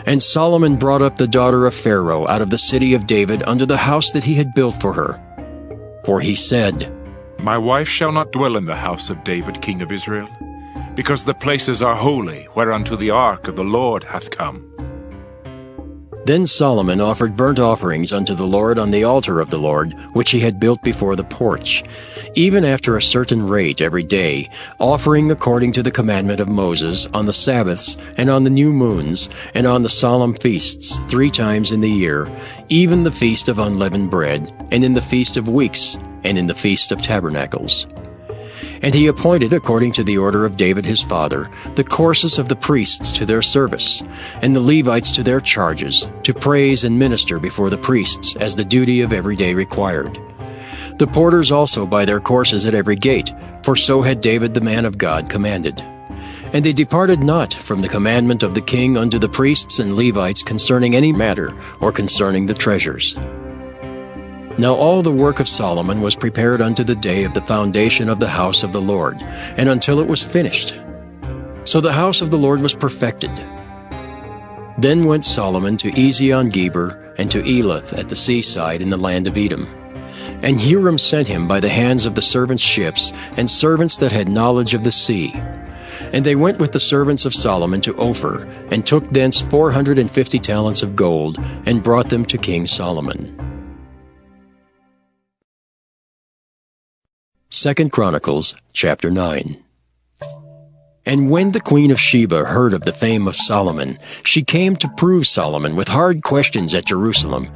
And Solomon brought up the daughter of Pharaoh out of the city of David unto the house that he had built for her. For he said, My wife shall not dwell in the house of David king of Israel, because the places are holy, whereunto the ark of the Lord hath come. Then Solomon offered burnt offerings unto the Lord on the altar of the Lord, which he had built before the porch, even after a certain rate every day, offering according to the commandment of Moses, on the Sabbaths, and on the new moons, and on the solemn feasts 3 times in the year, even the feast of unleavened bread, and in the feast of weeks, and in the feast of tabernacles. And he appointed, according to the order of David his father, the courses of the priests to their service, and the Levites to their charges, to praise and minister before the priests, as the duty of every day required. The porters also by their courses at every gate, for so had David the man of God commanded. And they departed not from the commandment of the king unto the priests and Levites concerning any matter, or concerning the treasures. Now all the work of Solomon was prepared unto the day of the foundation of the house of the Lord, and until it was finished. So the house of the Lord was perfected. Then went Solomon to Ezion-Geber, and to Elath at the seaside in the land of Edom. And Huram sent him by the hands of the servants' ships, and servants that had knowledge of the sea. And they went with the servants of Solomon to Ophir, and took thence 450 talents of gold, and brought them to King Solomon. 2 Chronicles chapter 9. And when the queen of Sheba heard of the fame of Solomon, she came to prove Solomon with hard questions at Jerusalem,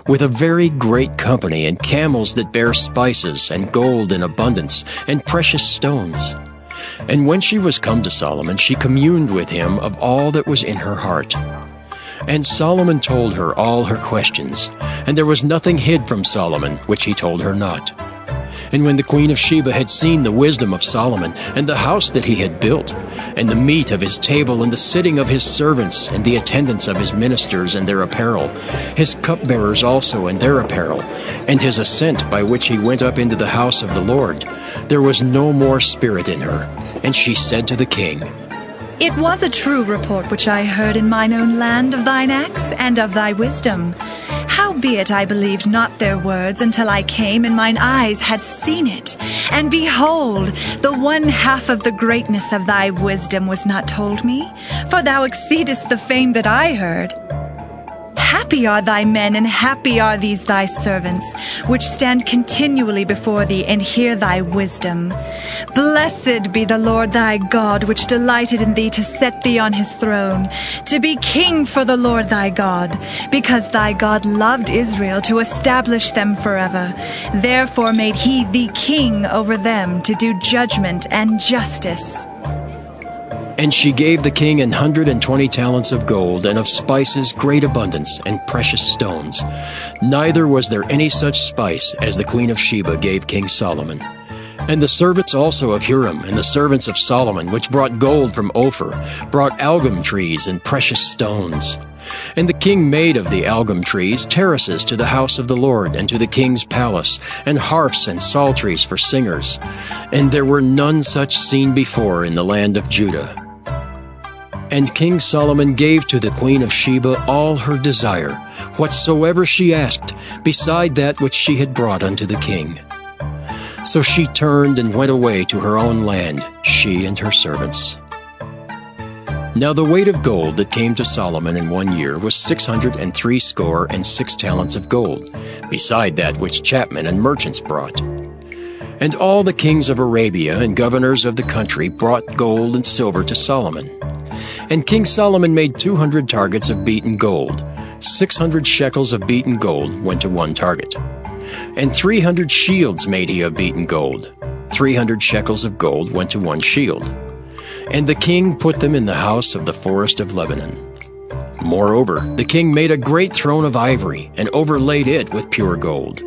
with a very great company, and camels that bear spices, and gold in abundance, and precious stones. And when she was come to Solomon, she communed with him of all that was in her heart. And Solomon told her all her questions, and there was nothing hid from Solomon which he told her not. And when the queen of Sheba had seen the wisdom of Solomon, and the house that he had built, and the meat of his table, and the sitting of his servants, and the attendance of his ministers and their apparel, his cupbearers also and their apparel, and his ascent by which he went up into the house of the Lord, there was no more spirit in her. And she said to the king, It was a true report which I heard in mine own land of thine acts and of thy wisdom. Howbeit I believed not their words until I came, and mine eyes had seen it. And behold, the one half of the greatness of thy wisdom was not told me, for thou exceedest the fame that I heard. Happy are thy men, and happy are these thy servants, which stand continually before thee, and hear thy wisdom. Blessed be the Lord thy God, which delighted in thee to set thee on his throne, to be king for the Lord thy God, because thy God loved Israel to establish them forever. Therefore made he thee king over them, to do judgment and justice. And she gave the king 120 talents of gold, and of spices great abundance, and precious stones. Neither was there any such spice as the queen of Sheba gave King Solomon. And the servants also of Huram, and the servants of Solomon, which brought gold from Ophir, brought algum trees and precious stones. And the king made of the algum trees terraces to the house of the Lord, and to the king's palace, and harps and psalteries for singers. And there were none such seen before in the land of Judah. And King Solomon gave to the queen of Sheba all her desire, whatsoever she asked, beside that which she had brought unto the king. So she turned and went away to her own land, she and her servants. Now the weight of gold that came to Solomon in 1 year was 666 talents of gold, beside that which chapmen and merchants brought. And all the kings of Arabia and governors of the country brought gold and silver to Solomon. And King Solomon made 200 targets of beaten gold. 600 shekels of beaten gold went to one target. And 300 shields made he of beaten gold. 300 shekels of gold went to one shield. And the king put them in the house of the forest of Lebanon. Moreover, the king made a great throne of ivory, and overlaid it with pure gold.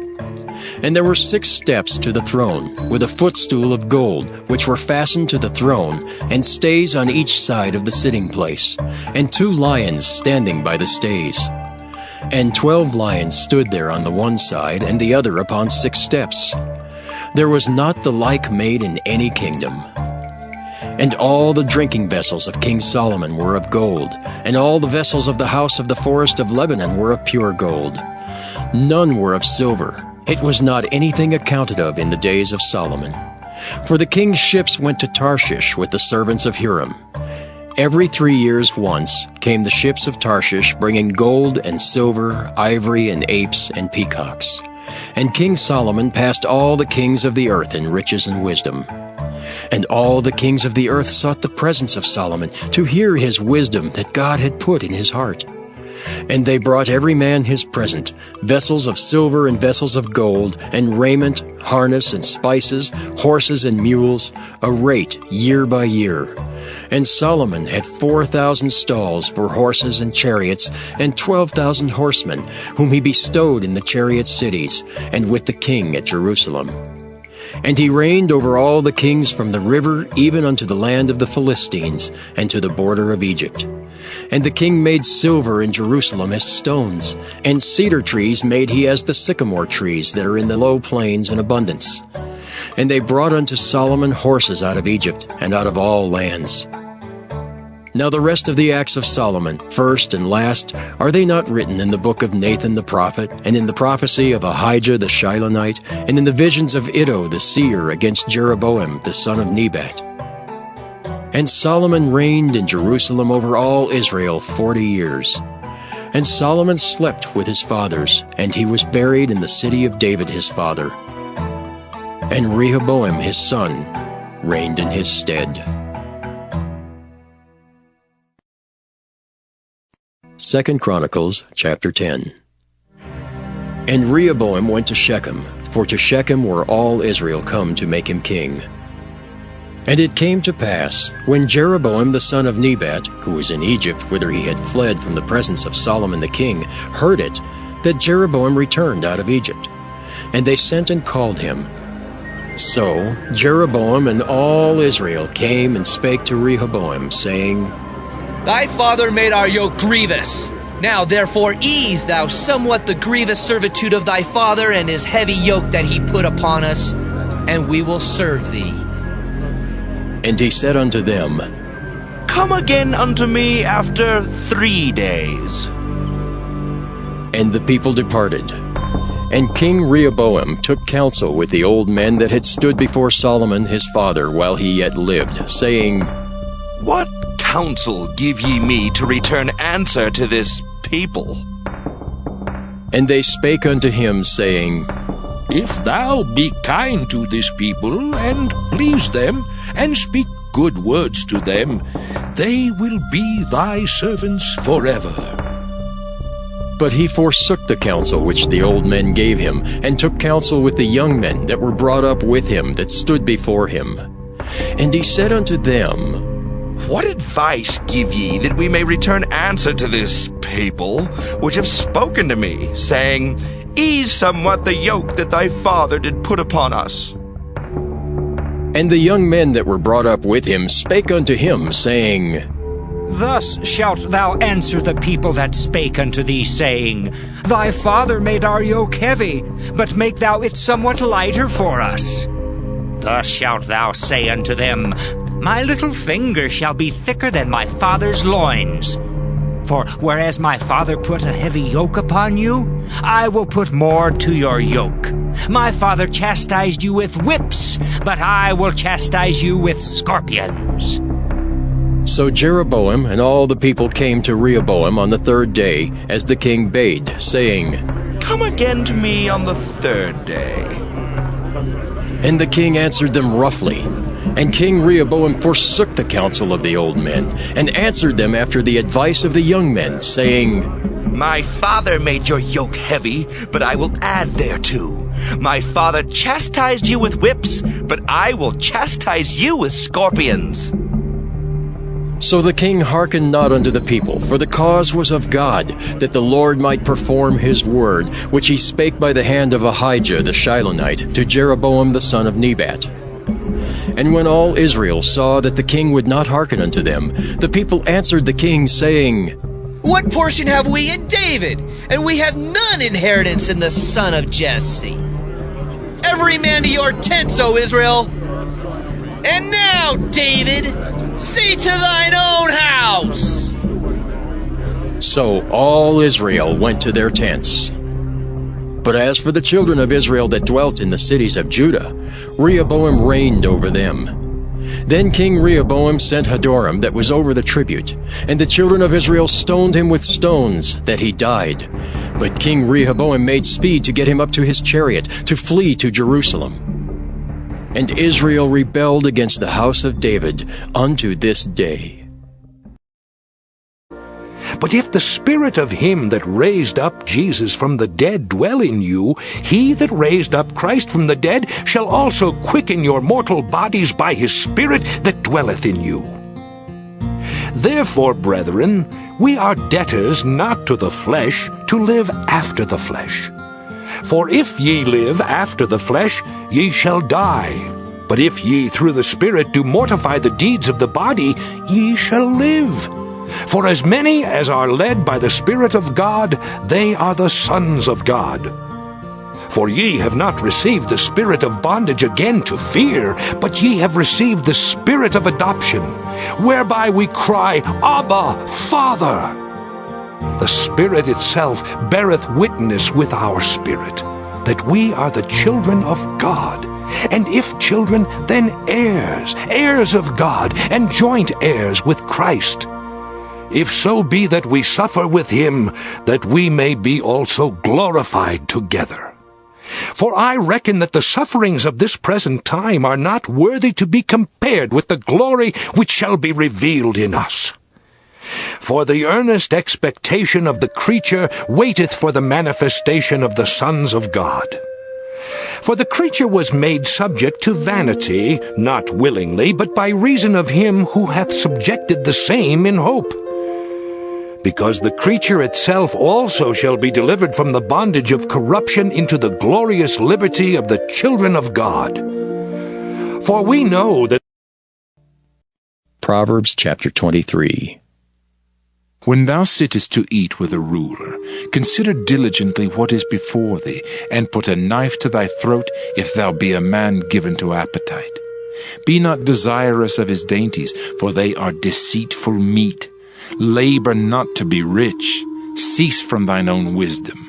And there were 6 steps to the throne, with a footstool of gold, which were fastened to the throne, and stays on each side of the sitting place, and 2 lions standing by the stays. And 12 lions stood there on the one side, and the other upon 6 steps. There was not the like made in any kingdom. And all the drinking vessels of King Solomon were of gold, and all the vessels of the house of the forest of Lebanon were of pure gold. None were of silver. It was not anything accounted of in the days of Solomon. For the king's ships went to Tarshish with the servants of Hiram. Every 3 years once came the ships of Tarshish, bringing gold and silver, ivory and apes and peacocks. And King Solomon passed all the kings of the earth in riches and wisdom. And all the kings of the earth sought the presence of Solomon to hear his wisdom that God had put in his heart. And they brought every man his present, vessels of silver and vessels of gold, and raiment, harness and spices, horses and mules, a rate year by year. And Solomon had 4,000 stalls for horses and chariots, and 12,000 horsemen, whom he bestowed in the chariot cities, and with the king at Jerusalem. And he reigned over all the kings from the river even unto the land of the Philistines, and to the border of Egypt. And the king made silver in Jerusalem as stones, and cedar trees made he as the sycamore trees that are in the low plains in abundance. And they brought unto Solomon horses out of Egypt, and out of all lands. Now the rest of the acts of Solomon, first and last, are they not written in the book of Nathan the prophet, and in the prophecy of Ahijah the Shilonite, and in the visions of Iddo the seer against Jeroboam the son of Nebat? And Solomon reigned in Jerusalem over all Israel 40 years. And Solomon slept with his fathers, and he was buried in the city of David his father. And Rehoboam his son reigned in his stead. 2 Chronicles chapter 10. And Rehoboam went to Shechem, for to Shechem were all Israel come to make him king. And it came to pass, when Jeroboam the son of Nebat, who was in Egypt, whither he had fled from the presence of Solomon the king, heard it, that Jeroboam returned out of Egypt. And they sent and called him. So Jeroboam and all Israel came and spake to Rehoboam, saying, Thy father made our yoke grievous. Now therefore ease thou somewhat the grievous servitude of thy father and his heavy yoke that he put upon us, and we will serve thee. And he said unto them, Come again unto me after 3 days. And the people departed. And King Rehoboam took counsel with the old men that had stood before Solomon his father while he yet lived, saying, What counsel give ye me to return answer to this people? And they spake unto him, saying, If thou be kind to this people, and please them, and speak good words to them, they will be thy servants forever. But he forsook the counsel which the old men gave him, and took counsel with the young men that were brought up with him, that stood before him. And he said unto them, What advice give ye that we may return answer to this people, which have spoken to me, saying, Ease somewhat the yoke that thy father did put upon us? And the young men that were brought up with him spake unto him, saying, Thus shalt thou answer the people that spake unto thee, saying, Thy father made our yoke heavy, but make thou it somewhat lighter for us. Thus shalt thou say unto them, My little finger shall be thicker than my father's loins. For whereas my father put a heavy yoke upon you, I will put more to your yoke. My father chastised you with whips, but I will chastise you with scorpions. So Jeroboam and all the people came to Rehoboam on the 3rd day, as the king bade, saying, Come again to me on the 3rd day. And the king answered them roughly. And King Rehoboam forsook the counsel of the old men, and answered them after the advice of the young men, saying, My father made your yoke heavy, but I will add thereto. My father chastised you with whips, but I will chastise you with scorpions. So the king hearkened not unto the people, for the cause was of God, that the Lord might perform his word, which he spake by the hand of Ahijah the Shilonite to Jeroboam the son of Nebat. And when all Israel saw that the king would not hearken unto them, the people answered the king, saying, What portion have we in David? And we have none inheritance in the son of Jesse. Every man to your tents, O Israel! And now, David, see to thine own house. So all Israel went to their tents. But as for the children of Israel that dwelt in the cities of Judah, Rehoboam reigned over them. Then King Rehoboam sent Hadoram that was over the tribute, and the children of Israel stoned him with stones, that he died. But King Rehoboam made speed to get him up to his chariot, to flee to Jerusalem. And Israel rebelled against the house of David unto this day. But if the spirit of him that raised up Jesus from the dead dwell in you, he that raised up Christ from the dead shall also quicken your mortal bodies by his Spirit that dwelleth in you. Therefore, brethren, we are debtors not to the flesh, to live after the flesh. For if ye live after the flesh, ye shall die. But if ye through the Spirit do mortify the deeds of the body, ye shall live. For as many as are led by the Spirit of God, they are the sons of God. For ye have not received the spirit of bondage again to fear, but ye have received the Spirit of adoption, whereby we cry, Abba, Father. The Spirit itself beareth witness with our spirit, that we are the children of God. And if children, then heirs, heirs of God, and joint heirs with Christ. If so be that we suffer with him, that we may be also glorified together. For I reckon that the sufferings of this present time are not worthy to be compared with the glory which shall be revealed in us. For the earnest expectation of the creature waiteth for the manifestation of the sons of God. For the creature was made subject to vanity, not willingly, but by reason of him who hath subjected the same in hope. Because the creature itself also shall be delivered from the bondage of corruption into the glorious liberty of the children of God. For we know that... Proverbs chapter 23. When thou sittest to eat with a ruler, consider diligently what is before thee, and put a knife to thy throat, if thou be a man given to appetite. Be not desirous of his dainties, for they are deceitful meat. Labor not to be rich. Cease from thine own wisdom.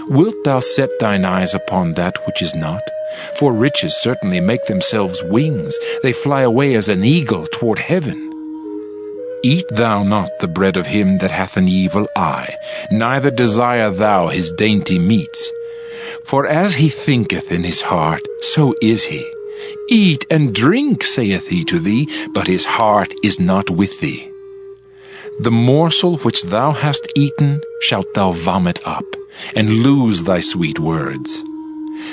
Wilt thou set thine eyes upon that which is not? For riches certainly make themselves wings. They fly away as an eagle toward heaven. Eat thou not the bread of him that hath an evil eye, neither desire thou his dainty meats. For as he thinketh in his heart, so is he. Eat and drink, saith he to thee, but his heart is not with thee. The morsel which thou hast eaten shalt thou vomit up, and lose thy sweet words.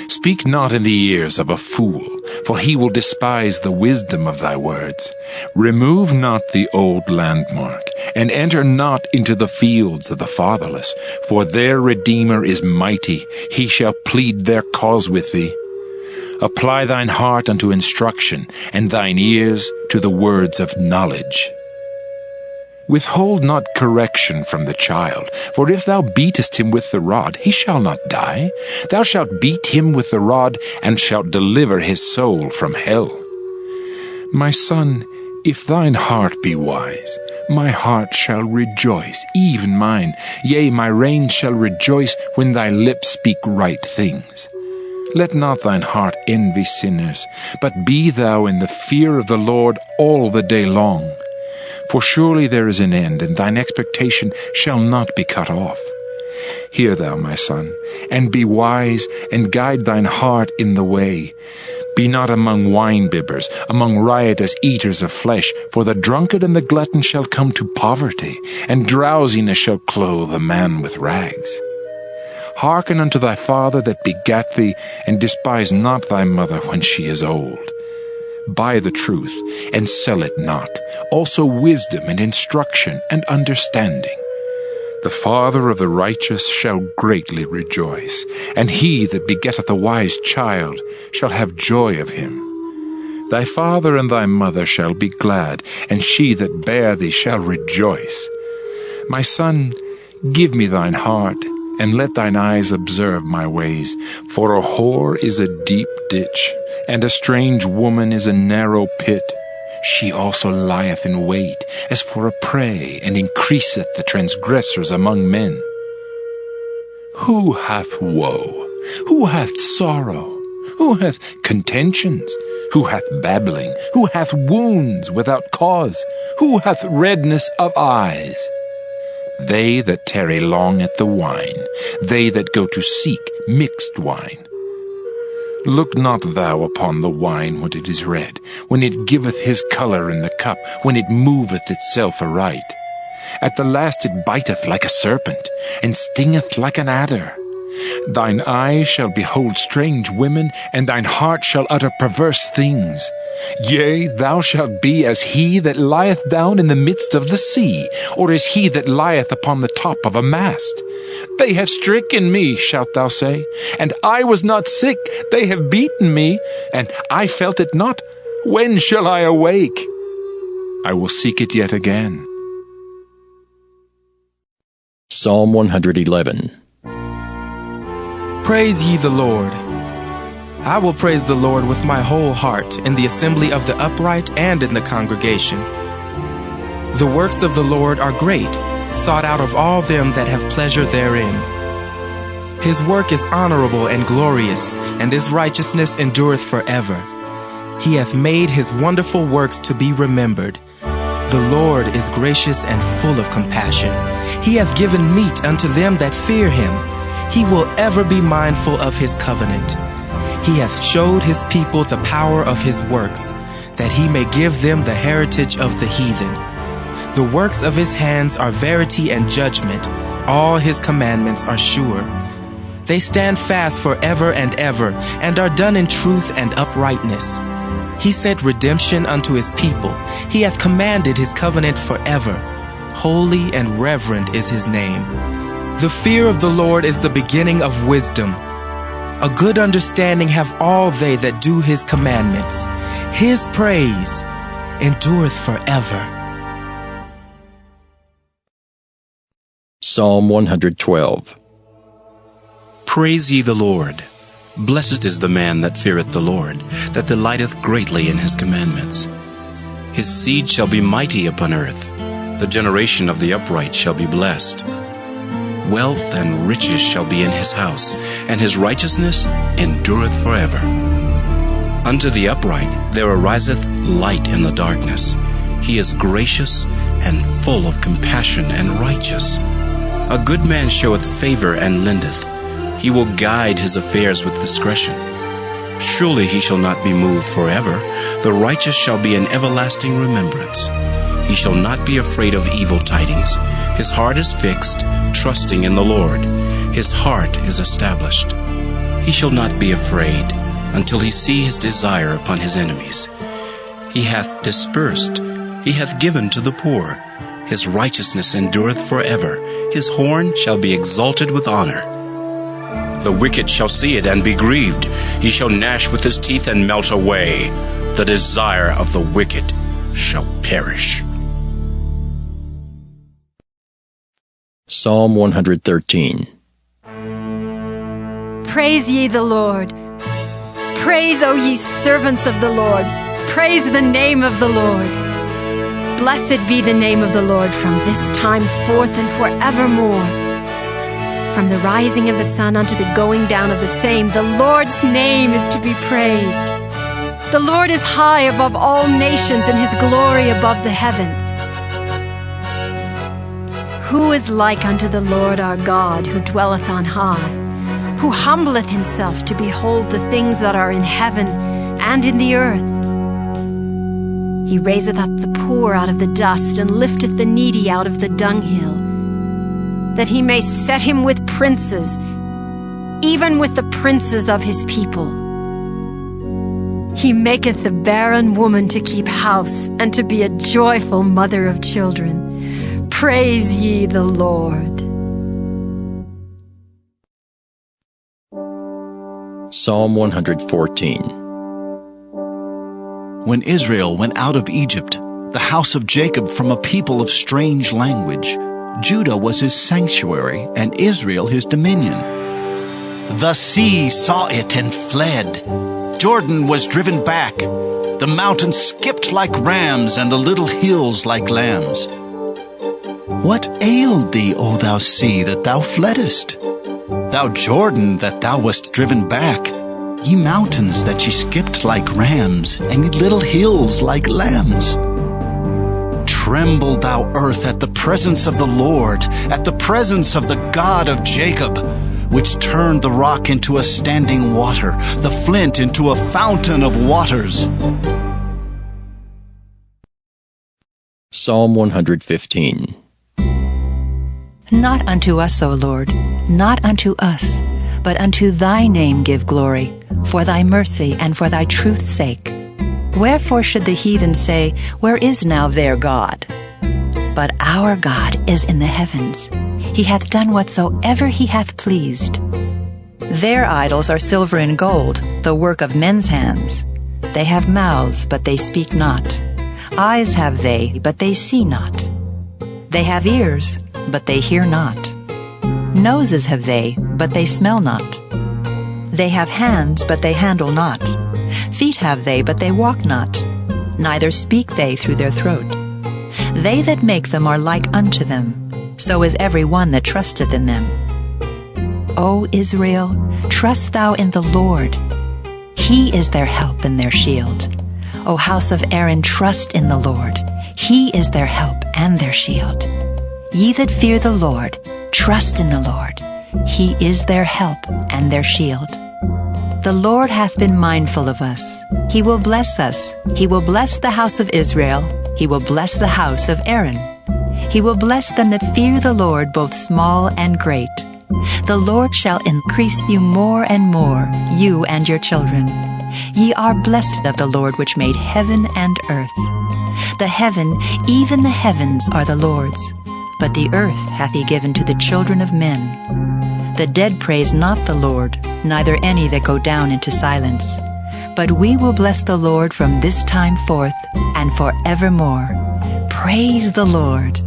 Speak not in the ears of a fool, for he will despise the wisdom of thy words. Remove not the old landmark, and enter not into the fields of the fatherless, for their Redeemer is mighty, he shall plead their cause with thee. Apply thine heart unto instruction, and thine ears to the words of knowledge. Withhold not correction from the child, for if thou beatest him with the rod, he shall not die. Thou shalt beat him with the rod, and shalt deliver his soul from hell. My son, if thine heart be wise, my heart shall rejoice, even mine. Yea, my reins shall rejoice when thy lips speak right things. Let not thine heart envy sinners, but be thou in the fear of the Lord all the day long. For surely there is an end, and thine expectation shall not be cut off. Hear thou, my son, and be wise, and guide thine heart in the way. Be not among wine-bibbers, among riotous eaters of flesh, for the drunkard and the glutton shall come to poverty, and drowsiness shall clothe a man with rags. Hearken unto thy father that begat thee, and despise not thy mother when she is old. Buy the truth, and sell it not, also wisdom and instruction and understanding. The father of the righteous shall greatly rejoice, and he that begetteth a wise child shall have joy of him. Thy father and thy mother shall be glad, and she that bare thee shall rejoice. My son, give me thine heart, and let thine eyes observe my ways. For a whore is a deep ditch, and a strange woman is a narrow pit. She also lieth in wait as for a prey, and increaseth the transgressors among men. Who hath woe? Who hath sorrow? Who hath contentions? Who hath babbling? Who hath wounds without cause? Who hath redness of eyes? They that tarry long at the wine, they that go to seek mixed wine. Look not thou upon the wine when it is red, when it giveth his colour in the cup, when it moveth itself aright. At the last it biteth like a serpent, and stingeth like an adder. Thine eyes shall behold strange women, and thine heart shall utter perverse things. Yea, thou shalt be as he that lieth down in the midst of the sea, or as he that lieth upon the top of a mast. They have stricken me, shalt thou say, and I was not sick. They have beaten me, and I felt it not. When shall I awake? I will seek it yet again. Psalm 111. Praise ye the Lord. I will praise the Lord with my whole heart in the assembly of the upright and in the congregation. The works of the Lord are great, sought out of all them that have pleasure therein. His work is honorable and glorious, and his righteousness endureth forever. He hath made his wonderful works to be remembered. The Lord is gracious and full of compassion. He hath given meat unto them that fear him. He will ever be mindful of his covenant. He hath showed his people the power of his works, that he may give them the heritage of the heathen. The works of his hands are verity and judgment. All his commandments are sure. They stand fast forever and ever, and are done in truth and uprightness. He sent redemption unto his people. He hath commanded his covenant forever. Holy and reverend is his name. The fear of the Lord is the beginning of wisdom. A good understanding have all they that do his commandments. His praise endureth forever. Psalm 112. Praise ye the Lord. Blessed is the man that feareth the Lord, that delighteth greatly in his commandments. His seed shall be mighty upon earth. The generation of the upright shall be blessed. Wealth and riches shall be in his house, and his righteousness endureth forever. Unto the upright there ariseth light in the darkness. He is gracious and full of compassion and righteous. A good man showeth favor and lendeth. He will guide his affairs with discretion. Surely he shall not be moved forever. The righteous shall be an everlasting remembrance. He shall not be afraid of evil tidings. His heart is fixed, trusting in the Lord. His heart is established. He shall not be afraid until he see his desire upon his enemies. He hath dispersed, he hath given to the poor. His righteousness endureth forever. His horn shall be exalted with honor. The wicked shall see it and be grieved. He shall gnash with his teeth and melt away. The desire of the wicked shall perish. Psalm 113. Praise ye the Lord. Praise, O ye servants of the Lord. Praise the name of the Lord. Blessed be the name of the Lord from this time forth and forevermore. From the rising of the sun unto the going down of the same, the Lord's name is to be praised. The Lord is high above all nations, and his glory above the heavens. Who is like unto the Lord our God, who dwelleth on high, who humbleth himself to behold the things that are in heaven and in the earth? He raiseth up the poor out of the dust, and lifteth the needy out of the dunghill, that he may set him with princes, even with the princes of his people. He maketh the barren woman to keep house, and to be a joyful mother of children. Praise ye the Lord. Psalm 114. When Israel went out of Egypt, the house of Jacob from a people of strange language, Judah was his sanctuary, and Israel his dominion. The sea saw it and fled. Jordan was driven back. The mountains skipped like rams, and the little hills like lambs. What ailed thee, O thou sea, that thou fleddest? Thou Jordan, that thou wast driven back? Ye mountains, that ye skipped like rams, and ye little hills like lambs. Tremble, thou earth, at the presence of the Lord, at the presence of the God of Jacob, which turned the rock into a standing water, the flint into a fountain of waters. Psalm 115. Not unto us, O Lord, not unto us, but unto thy name give glory, for thy mercy and for thy truth's sake. Wherefore should the heathen say, Where is now their God? But our God is in the heavens. He hath done whatsoever he hath pleased. Their idols are silver and gold, the work of men's hands. They have mouths, but they speak not. Eyes have they, but they see not. They have ears, but they hear not. Noses have they, but they smell not. They have hands, but they handle not. Feet have they, but they walk not. Neither speak they through their throat. They that make them are like unto them. So is every one that trusteth in them. O Israel, trust thou in the Lord. He is their help and their shield. O house of Aaron, trust in the Lord. He is their help and their shield. Ye that fear the Lord, trust in the Lord. He is their help and their shield. The Lord hath been mindful of us. He will bless us. He will bless the house of Israel. He will bless the house of Aaron. He will bless them that fear the Lord, both small and great. The Lord shall increase you more and more, you and your children. Ye are blessed of the Lord, which made heaven and earth. The heaven, even the heavens, are the Lord's, but the earth hath he given to the children of men. The dead praise not the Lord, neither any that go down into silence. But we will bless the Lord from this time forth and forevermore. Praise the Lord.